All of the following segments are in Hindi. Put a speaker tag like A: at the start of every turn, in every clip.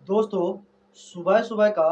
A: दोस्तों, सुबह सुबह का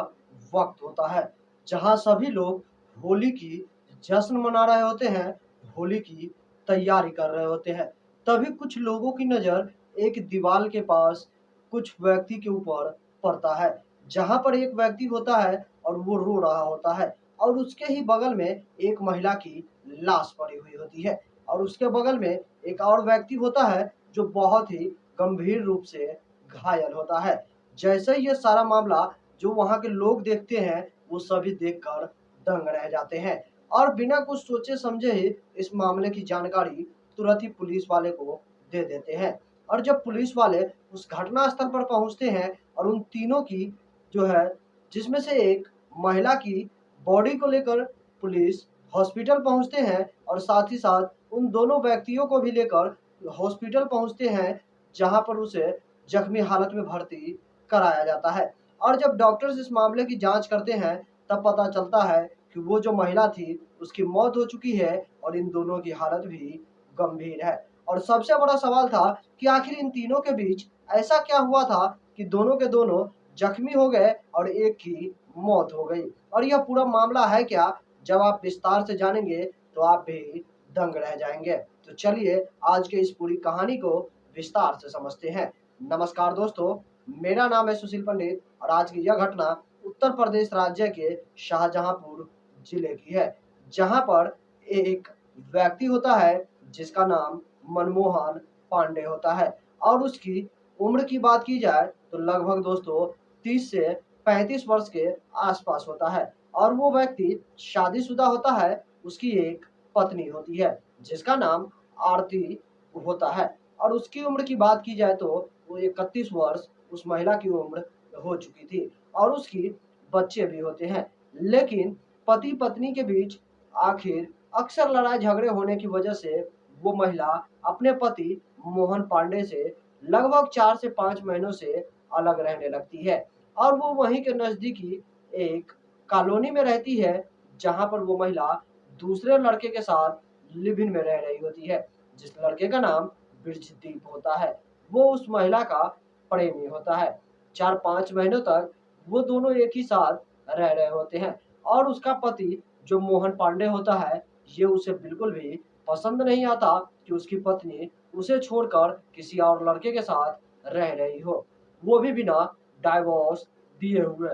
A: वक्त होता है जहां सभी लोग होली की जश्न मना रहे होते हैं। होली की तैयारी कर रहे होते हैं। तभी कुछ लोगों की नज़र एक दीवार के पास कुछ व्यक्ति के ऊपर पड़ता है, जहां पर एक व्यक्ति होता है और वो रो रहा होता है। और उसके ही बगल में एक महिला की लाश पड़ी हुई होती है। और उसके बगल में एक और व्यक्ति होता है जो बहुत ही गंभीर रूप से घायल होता है। जैसे ही ये सारा मामला जो वहाँ के लोग देखते हैं, वो सभी देखकर दंग रह जाते हैं और बिना कुछ सोचे समझे ही इस मामले की जानकारी तुरंत ही पुलिस वाले को दे देते हैं। और जब पुलिस वाले उस घटना स्थल पर पहुंचते हैं और उन तीनों की जो है, जिसमें से एक महिला की बॉडी को लेकर पुलिस हॉस्पिटल पहुंचते हैं और साथ ही साथ उन दोनों व्यक्तियों को भी लेकर हॉस्पिटल पहुंचते हैं, जहां पर उसे जख्मी हालत में भर्ती कराया जाता है। और जब डॉक्टर्स इस मामले की जांच करते हैं, तब पता चलता है कि वो जो महिला थी उसकी मौत हो चुकी है और इन दोनों की हालत भी गंभीर है। और सबसे बड़ा सवाल था कि आखिर इन तीनों के बीच ऐसा क्या हुआ था कि दोनों के दोनों जख्मी हो गए और एक की मौत हो गई। और यह पूरा मामला है क्या, जब आप विस्तार से जानेंगे तो आप भी दंग रह जाएंगे। तो चलिए आज के इस पूरी कहानी को विस्तार से समझते हैं। नमस्कार दोस्तों, मेरा नाम है सुशील पंडित और आज की यह घटना उत्तर प्रदेश राज्य के शाहजहांपुर जिले की है, जहां पर एक व्यक्ति होता है जिसका नाम मनमोहन पांडे होता है। और उसकी उम्र की बात की जाए तो लगभग दोस्तों 30 से 35 वर्ष के आसपास होता है। और वो व्यक्ति शादीशुदा होता है। उसकी एक पत्नी होती है जिसका नाम आरती होता है। और उसकी उम्र की बात की जाए तो वो 31 वर्ष उस महिला की उम्र हो चुकी थी और उसकी बच्चे भी होते हैं। लेकिन पति पत्नी के बीच आखिर अक्सर लड़ाई झगड़े होने की वजह से वो महिला अपने पति मोहन पांडे से लगभग 4 से 5 महीनों से अलग रहने लगती है। और वो वहीं के नजदीकी एक कॉलोनी में रहती है, जहां पर वो महिला दूसरे लड़के के साथ लिव इन में रह रही होती है, जिस लड़के का नाम ब्रिजदीप होता है। वो उस महिला का प्रेमी होता है। 4-5 महीनों तक वो दोनों एक ही साथ रह रहे होते हैं। और उसका पति जो मोहन पांडे होता है, ये उसे बिल्कुल भी पसंद नहीं आता कि उसकी पत्नी उसे छोड़कर किसी और लड़के के साथ रह रही हो, वो भी बिना डाइवोर्स दिए हुए।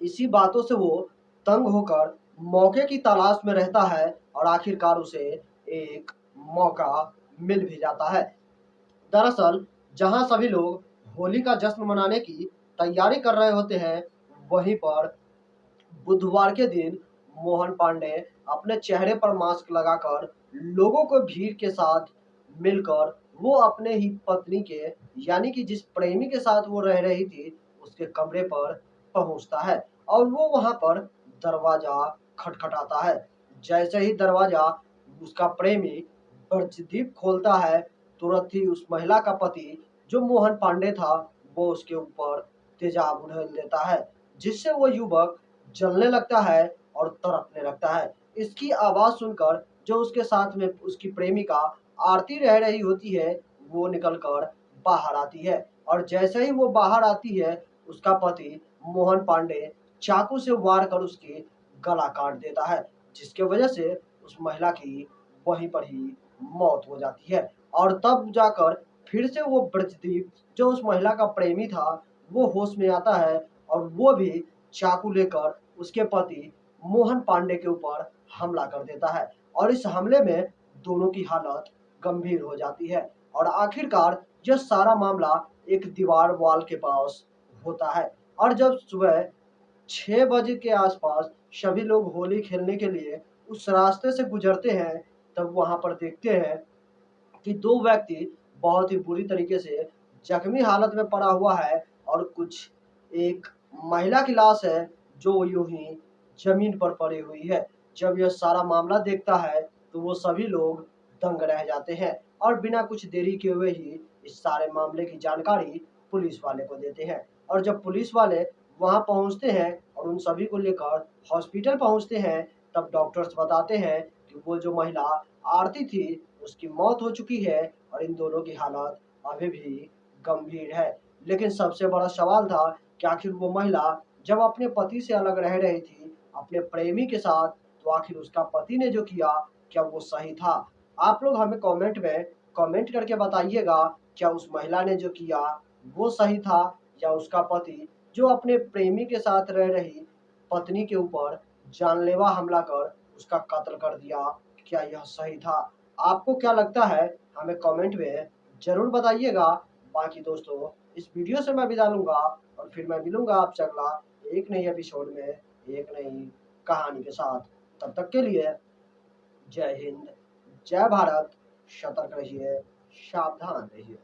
A: इसी बातों से वो तंग होकर मौके की तलाश में रहता है और आखिरकार उसे एक मौका मिल भी जाता है। दरअसल जहां सभी लोग होली का जश्न मनाने की तैयारी कर रहे होते हैं, वहीं पर बुधवार के दिन मोहन पांडे अपने चेहरे पर मास्क लगाकर लोगों को भीड़ के साथ मिलकर वो अपने ही पत्नी के, यानी कि जिस प्रेमी के साथ वो रह रही थी, उसके कमरे पर पहुंचता है। और वो वहां पर दरवाजा खटखटाता है। जैसे ही दरवाजा उसका प्रेमी ब्रजदीप खोलता है, तुरंत ही उस महिला का पति जो मोहन पांडे था, वो उसके ऊपर तेजाब उड़ेल देता है, जिससे वो युवक जलने लगता है और तड़पने लगता है। इसकी आवाज़ सुनकर जो उसके साथ में उसकी प्रेमिका आरती रह रही होती है, वो निकलकर बाहर आती है। और जैसे ही वो बाहर आती है, उसका पति मोहन पांडे चाकू से वार कर उसकी गला काट देता है, जिसके वजह से उस महिला की वहीं पर ही मौत हो जाती है। और तब जाकर फिर से वो ब्रजदीप जो उस महिला का प्रेमी था, वो होश में आता है और वो भी चाकू लेकर उसके पति मोहन पांडे के ऊपर हमला कर देता है। और इस हमले में दोनों की हालत गंभीर हो जाती है। और आखिरकार यह सारा मामला एक दीवार वॉल के पास होता है। और जब सुबह 6 बजे के आसपास सभी लोग होली खेलने के लिए उस रास्ते से गुजरते हैं, तब वहां पर देखते हैं कि 2 व्यक्ति बहुत ही बुरी तरीके से जख्मी हालत में पड़ा हुआ है और कुछ एक महिला की लाश है जो यूं ही जमीन पर पड़ी हुई है। जब यह सारा मामला देखता है तो वो सभी लोग दंग रह जाते हैं और बिना कुछ देरी किए हुए ही इस सारे मामले की जानकारी पुलिस वाले को देते हैं। और जब पुलिस वाले वहां पहुंचते हैं और उन सभी को लेकर हॉस्पिटल पहुंचते हैं, तब डॉक्टर्स बताते हैं कि वो जो महिला आरती थी, उसकी मौत हो चुकी है और इन दोनों की हालत अभी भी गंभीर है। लेकिन सबसे बड़ा सवाल था कि आखिर वो महिला जब अपने पति से अलग रह रही थी, अपने प्रेमी के साथ, तो आखिर उसका पति ने जो किया, क्या वो सही था? आप लोग हमें कमेंट में कमेंट करके बताइएगा, क्या उस महिला ने जो किया वो सही था, या उसका पति जो अपने प्रेमी के साथ रह रही पत्नी के ऊपर जानलेवा हमला कर उसका कत्ल कर दिया, क्या यह सही था? आपको क्या लगता है? हमें कमेंट में ज़रूर बताइएगा। बाकी दोस्तों, इस वीडियो से मैं विदा लूँगा और फिर मैं मिलूँगा आपसे अगला एक नई एपिसोड में, एक नई कहानी के साथ। तब तक के लिए जय हिंद, जय भारत, सतर्क रहिए, सावधान रहिए।